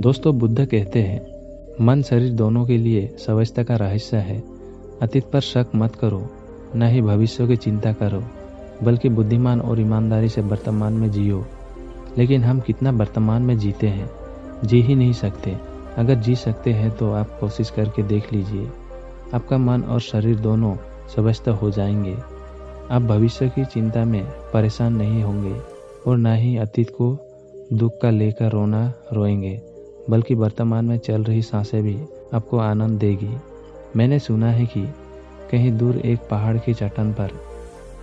दोस्तों, बुद्ध कहते हैं, मन शरीर दोनों के लिए स्वास्थ्य का रहस्य है। अतीत पर शक मत करो, न ही भविष्य की चिंता करो, बल्कि बुद्धिमान और ईमानदारी से वर्तमान में जियो। लेकिन हम कितना वर्तमान में जीते हैं? जी ही नहीं सकते। अगर जी सकते हैं तो आप कोशिश करके देख लीजिए, आपका मन और शरीर दोनों स्वस्थ हो जाएंगे। आप भविष्य की चिंता में परेशान नहीं होंगे और न ही अतीत को दुख का लेकर रोएंगे, बल्कि वर्तमान में चल रही सांसें भी आपको आनंद देगी। मैंने सुना है कि कहीं दूर एक पहाड़ की चट्टान पर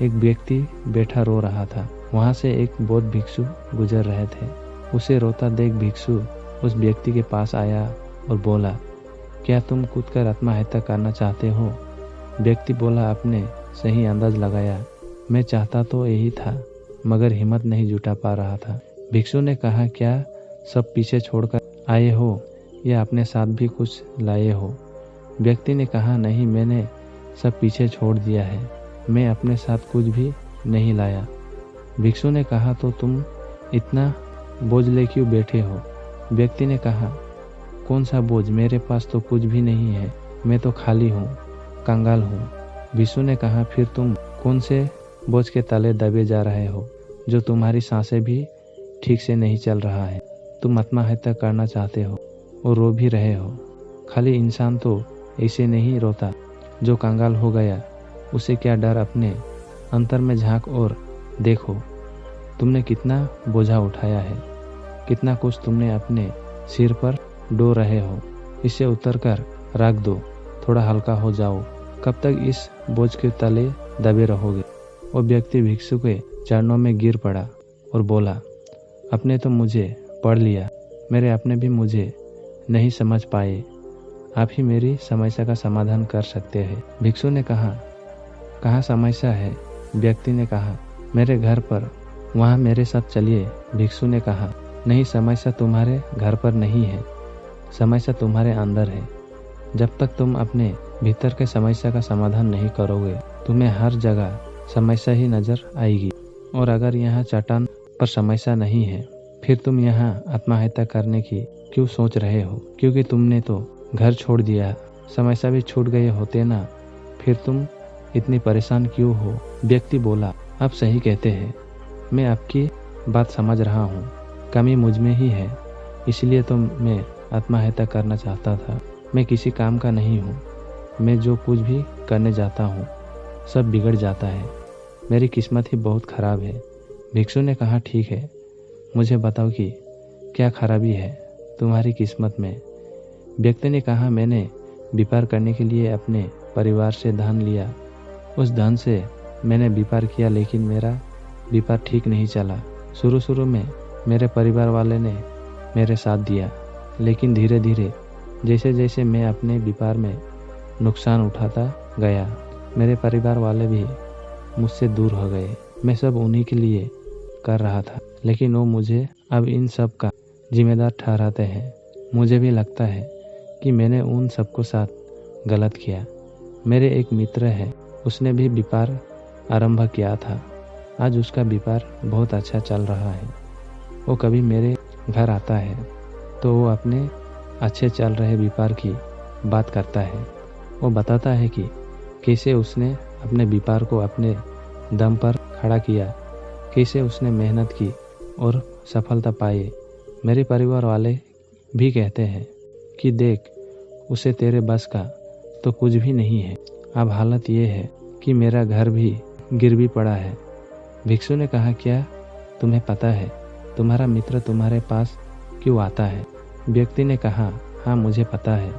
एक व्यक्ति बैठा रो रहा था। वहां से एक बौद्ध भिक्षु गुजर रहे थे। उसे रोता देख भिक्षु उस व्यक्ति के पास आया और बोला, क्या तुम कूदकर आत्महत्या करना चाहते हो? व्यक्ति बोला, आपने सही अंदाज लगाया। मैं चाहता तो यही था, मगर हिम्मत नहीं जुटा पा रहा था। भिक्षु ने कहा, क्या सब पीछे छोड़कर आए हो या अपने साथ भी कुछ लाए हो? व्यक्ति ने कहा, नहीं, मैंने सब पीछे छोड़ दिया है। मैं अपने साथ कुछ भी नहीं लाया। भिक्षु ने कहा, तो तुम इतना बोझ ले क्यों बैठे हो? व्यक्ति ने कहा, कौन सा बोझ? मेरे पास तो कुछ भी नहीं है। मैं तो खाली हूँ, कंगाल हूँ। भिक्षु ने कहा, फिर तुम कौन से बोझ के तले दबे जा रहे हो, जो तुम्हारी सांसें भी ठीक से नहीं चल रहा है? तुम आत्महत्या करना चाहते हो और रो भी रहे हो। खाली इंसान तो ऐसे नहीं रोता। जो कंगाल हो गया, उसे क्या डर? अपने अंतर में झांक और देखो, तुमने कितना बोझा उठाया है, कितना कुछ तुमने अपने सिर पर ढो रहे हो। इसे उतर कर रख दो, थोड़ा हल्का हो जाओ। कब तक इस बोझ के तले दबे रहोगे? वो व्यक्ति भिक्षु के चरणों में गिर पड़ा और बोला, आपने तो मुझे पढ़ लिया, मेरे अपने भी मुझे नहीं समझ पाए। आप ही मेरी समस्या का समाधान कर सकते हैं। भिक्षु ने कहा, कहाँ समस्या है? व्यक्ति ने कहा, मेरे घर पर। वहाँ मेरे साथ चलिए। भिक्षु ने कहा, नहीं, समस्या तुम्हारे घर पर नहीं है, समस्या तुम्हारे अंदर है। जब तक तुम अपने भीतर के समस्या का समाधान नहीं करोगे, तुम्हें हर जगह समस्या ही नजर आएगी। और अगर यहाँ चट्टान पर समस्या नहीं है, फिर तुम यहाँ आत्महत्या करने की क्यों सोच रहे हो? क्योंकि तुमने तो घर छोड़ दिया। समस्या भी छूट गए होते ना, फिर तुम इतनी परेशान क्यों हो? व्यक्ति बोला, आप सही कहते हैं, मैं आपकी बात समझ रहा हूँ। कमी मुझ में ही है, इसलिए तो मैं आत्महत्या करना चाहता था। मैं किसी काम का नहीं हूँ। मैं जो कुछ भी करने जाता हूँ, सब बिगड़ जाता है। मेरी किस्मत ही बहुत खराब है। भिक्षु ने कहा, ठीक है, मुझे बताओ कि क्या खराबी है तुम्हारी किस्मत में? व्यक्ति ने कहा, मैंने व्यापार करने के लिए अपने परिवार से धन लिया। उस धन से मैंने व्यापार किया, लेकिन मेरा व्यापार ठीक नहीं चला। शुरू में मेरे परिवार वाले ने मेरे साथ दिया, लेकिन धीरे धीरे जैसे जैसे मैं अपने व्यापार में नुकसान उठाता गया, मेरे परिवार वाले भी मुझसे दूर हो गए। मैं सब उन्हीं के लिए कर रहा था, लेकिन वो मुझे अब इन सब का जिम्मेदार ठहराते हैं। मुझे भी लगता है कि मैंने उन सबको साथ गलत किया। मेरे एक मित्र है, उसने भी व्यापार आरंभ किया था। आज उसका व्यापार बहुत अच्छा चल रहा है। वो कभी मेरे घर आता है तो वो अपने अच्छे चल रहे व्यापार की बात करता है। वो बताता है कि कैसे उसने अपने व्यापार को अपने दम पर खड़ा किया, कैसे उसने मेहनत की और सफलता पाई। मेरे परिवार वाले भी कहते हैं कि देख, उसे तेरे बस का तो कुछ भी नहीं है। अब हालत ये है कि मेरा घर भी गिरवी पड़ा है। भिक्षु ने कहा, क्या तुम्हें पता है तुम्हारा मित्र तुम्हारे पास क्यों आता है? व्यक्ति ने कहा, हाँ, मुझे पता है।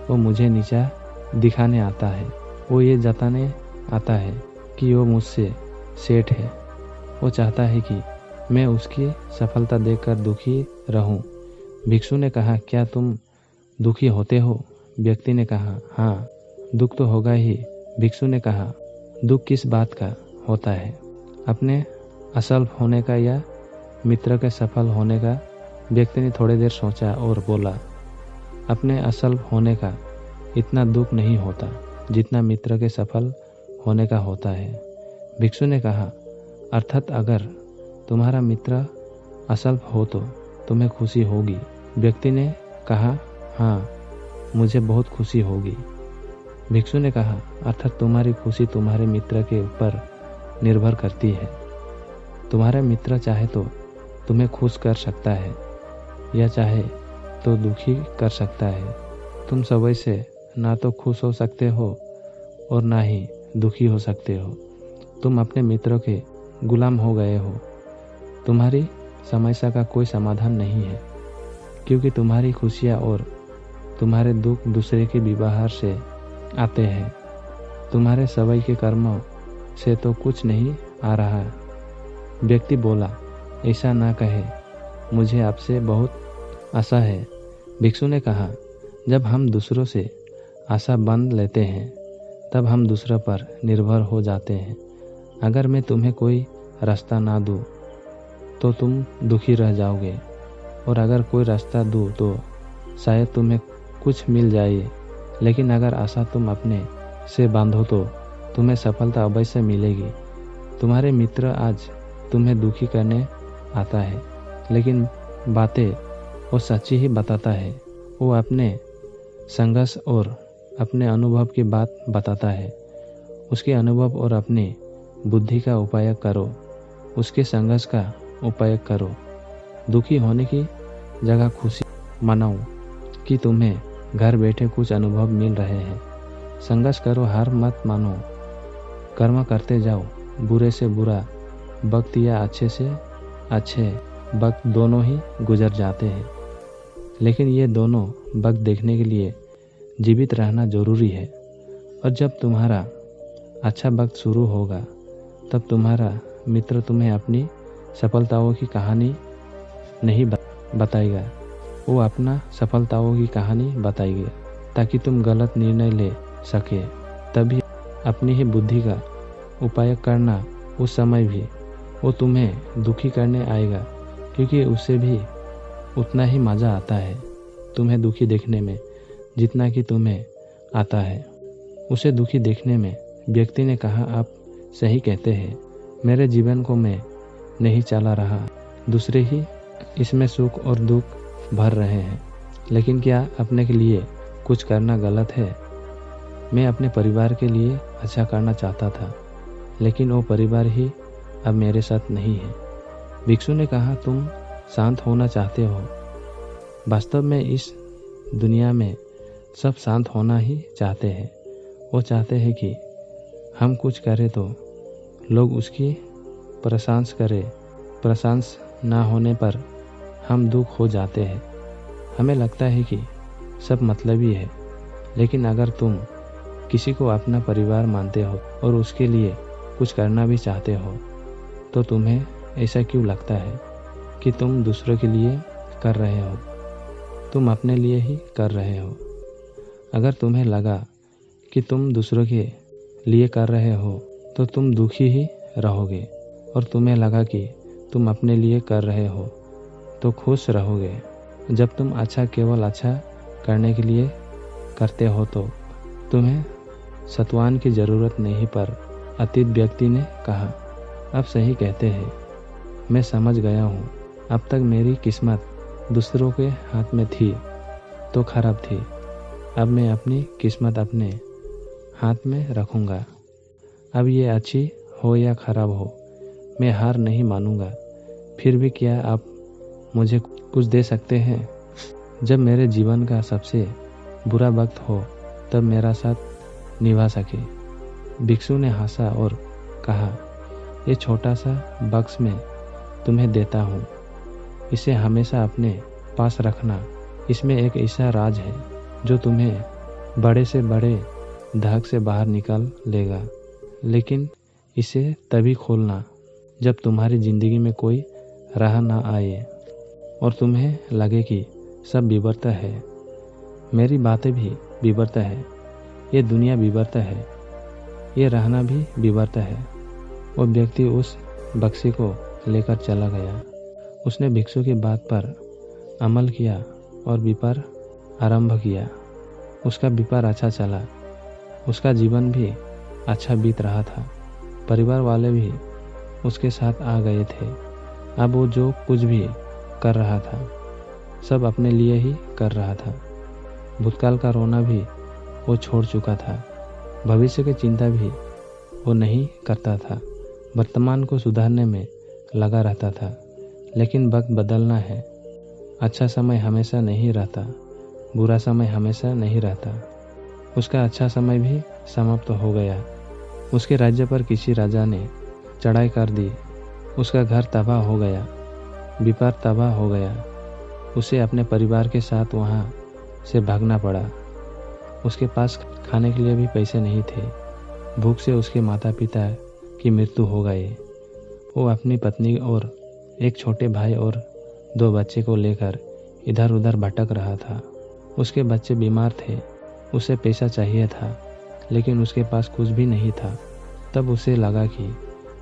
वो मुझे नीचा दिखाने आता है। वो ये जताने आता है कि वो मुझसे सेठ है। वो चाहता है कि मैं उसकी सफलता देखकर दुखी रहूं। भिक्षु ने कहा, क्या तुम दुखी होते हो? व्यक्ति ने कहा, हाँ, दुख तो होगा ही। भिक्षु ने कहा, दुख किस बात का होता है? अपने असफल होने का या मित्र के सफल होने का? व्यक्ति ने थोड़ी देर सोचा और बोला, अपने असफल होने का इतना दुख नहीं होता जितना मित्र के सफल होने का होता है। भिक्षु ने कहा, अर्थात अगर तुम्हारा मित्र असफल हो तो तुम्हें खुशी होगी। व्यक्ति ने कहा, हाँ, मुझे बहुत खुशी होगी। भिक्षु ने कहा, अर्थात तुम्हारी खुशी तुम्हारे मित्र के ऊपर निर्भर करती है। तुम्हारा मित्र चाहे तो तुम्हें खुश कर सकता है या चाहे तो दुखी कर सकता है। तुम सभी से ना तो खुश हो सकते हो और ना ही दुखी हो सकते हो। तुम अपने मित्रों के गुलाम हो गए हो। तुम्हारी समस्या का कोई समाधान नहीं है, क्योंकि तुम्हारी खुशियाँ और तुम्हारे दुख दूसरे के व्यवहार से आते हैं। तुम्हारे सभी के कर्मों से तो कुछ नहीं आ रहा। व्यक्ति बोला, ऐसा ना कहे, मुझे आपसे बहुत आशा है। भिक्षु ने कहा, जब हम दूसरों से आशा बांध लेते हैं तब हम दूसरों पर निर्भर हो जाते हैं। अगर मैं तुम्हें कोई रास्ता ना दूँ तो तुम दुखी रह जाओगे, और अगर कोई रास्ता दूँ तो शायद तुम्हें कुछ मिल जाए। लेकिन अगर आशा तुम अपने से बांधो तो तुम्हें सफलता अवश्य मिलेगी। तुम्हारे मित्र आज तुम्हें दुखी करने आता है, लेकिन बातें वो सच्ची ही बताता है। वो अपने संघर्ष और अपने अनुभव की बात बताता है। उसके अनुभव और अपनी बुद्धि का उपयोग करो, उसके संघर्ष का उपयोग करो। दुखी होने की जगह खुशी मनाओ कि तुम्हें घर बैठे कुछ अनुभव मिल रहे हैं। संघर्ष करो, हार मत मानो। कर्म करते जाओ। बुरे से बुरा वक्त या अच्छे से अच्छे वक्त दोनों ही गुजर जाते हैं, लेकिन ये दोनों वक्त देखने के लिए जीवित रहना जरूरी है। और जब तुम्हारा अच्छा वक्त शुरू होगा तब तुम्हारा मित्र तुम्हें अपनी सफलताओं की कहानी नहीं बताएगा, वो अपना सफलताओं की कहानी बताएगा ताकि तुम गलत निर्णय ले सके। तभी अपनी ही बुद्धि का उपयोग करना। उस समय भी वो तुम्हें दुखी करने आएगा, क्योंकि उससे भी उतना ही मज़ा आता है तुम्हें दुखी देखने में जितना कि तुम्हें आता है उसे दुखी देखने में। व्यक्ति ने कहा, आप सही कहते हैं, मेरे जीवन को मैं नहीं चला रहा, दूसरे ही इसमें सुख और दुख भर रहे हैं। लेकिन क्या अपने के लिए कुछ करना गलत है? मैं अपने परिवार के लिए अच्छा करना चाहता था, लेकिन वो परिवार ही अब मेरे साथ नहीं है। भिक्षु ने कहा, तुम शांत होना चाहते हो। वास्तव में इस दुनिया में सब शांत होना ही चाहते हैं। वो चाहते हैं कि हम कुछ करें तो लोग उसकी प्रशंसा करें। प्रशंसा ना होने पर हम दुख हो जाते हैं। हमें लगता है कि सब मतलबी है, लेकिन अगर तुम किसी को अपना परिवार मानते हो और उसके लिए कुछ करना भी चाहते हो तो तुम्हें ऐसा क्यों लगता है कि तुम दूसरों के लिए कर रहे हो? तुम अपने लिए ही कर रहे हो। अगर तुम्हें लगा कि तुम दूसरों के लिए कर रहे हो तो तुम दुखी ही रहोगे, और तुम्हें लगा कि तुम अपने लिए कर रहे हो तो खुश रहोगे। जब तुम अच्छा केवल अच्छा करने के लिए करते हो तो तुम्हें सत्वान की ज़रूरत नहीं। पर अतीत व्यक्ति ने कहा, आप सही कहते हैं, मैं समझ गया हूँ। अब तक मेरी किस्मत दूसरों के हाथ में थी तो खराब थी। अब मैं अपनी किस्मत अपने हाथ में रखूँगा। अब ये अच्छी हो या खराब हो, मैं हार नहीं मानूंगा। फिर भी क्या आप मुझे कुछ दे सकते हैं? जब मेरे जीवन का सबसे बुरा वक्त हो तब मेरा साथ निभा सके। भिक्षु ने हंसा और कहा, ये छोटा सा बक्स में तुम्हें देता हूँ, इसे हमेशा अपने पास रखना। इसमें एक ऐसा राज है जो तुम्हें बड़े से बड़े धाक से बाहर निकाल लेगा, लेकिन इसे तभी खोलना जब तुम्हारी ज़िंदगी में कोई राह ना आए और तुम्हें लगे कि सब विवर्त है। मेरी बातें भी विवर्त है, ये दुनिया विवर्त है, ये रहना भी विवर्त है। वो व्यक्ति उस बक्से को लेकर चला गया। उसने भिक्षु की बात पर अमल किया और व्यापार आरंभ किया। उसका व्यापार अच्छा चला, उसका जीवन भी अच्छा बीत रहा था। परिवार वाले भी उसके साथ आ गए थे। अब वो जो कुछ भी कर रहा था सब अपने लिए ही कर रहा था। भूतकाल का रोना भी वो छोड़ चुका था, भविष्य की चिंता भी वो नहीं करता था, वर्तमान को सुधारने में लगा रहता था। लेकिन वक्त बदलना है। अच्छा समय हमेशा नहीं रहता, बुरा समय हमेशा नहीं रहता। उसका अच्छा समय भी समाप्त हो गया। उसके राज्य पर किसी राजा ने चढ़ाई कर दी। उसका घर तबाह हो गया, व्यापार तबाह हो गया। उसे अपने परिवार के साथ वहाँ से भागना पड़ा। उसके पास खाने के लिए भी पैसे नहीं थे। भूख से उसके माता पिता की मृत्यु हो गई। वो अपनी पत्नी और एक छोटे भाई और 2 बच्चे को लेकर इधर उधर भटक रहा था। उसके बच्चे बीमार थे। उसे पैसा चाहिए था, लेकिन उसके पास कुछ भी नहीं था। तब उसे लगा कि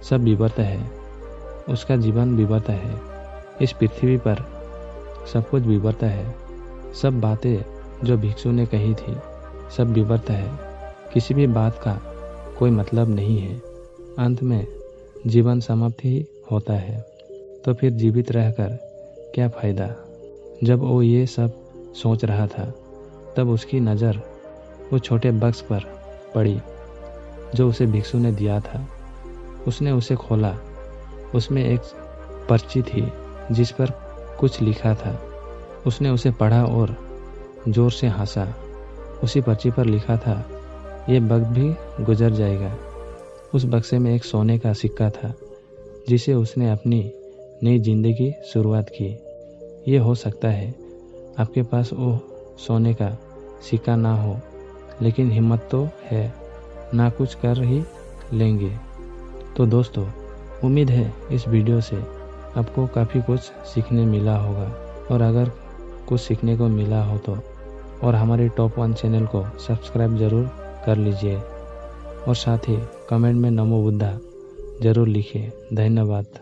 सब विवर्त है, उसका जीवन विवर्त है। इस पृथ्वी पर सब कुछ विवर्त है। सब बातें जो भिक्षु ने कही थी सब विवर्त है। किसी भी बात का कोई मतलब नहीं है। अंत में जीवन समाप्त ही होता है। तो फिर जीवित रहकर क्या फ़ायदा। जब वो ये सब सोच रहा था, तब उसकी नज़र वो छोटे बक्स पर पड़ी जो उसे भिक्षु ने दिया था। उसने उसे खोला। उसमें एक पर्ची थी जिस पर कुछ लिखा था। उसने उसे पढ़ा और ज़ोर से हंसा। उसी पर्ची पर लिखा था, ये वक्त भी गुजर जाएगा। उस बक्से में एक सोने का सिक्का था जिसे उसने अपनी नई जिंदगी शुरुआत की। ये हो सकता है आपके पास वो सोने का सिक्का ना हो, लेकिन हिम्मत तो है, ना कुछ कर ही लेंगे। तो दोस्तों, उम्मीद है इस वीडियो से आपको काफ़ी कुछ सीखने मिला होगा। और अगर कुछ सीखने को मिला हो तो और हमारे टॉप 1 चैनल को सब्सक्राइब ज़रूर कर लीजिए और साथ ही कमेंट में नमो बुद्धा ज़रूर लिखिए। धन्यवाद।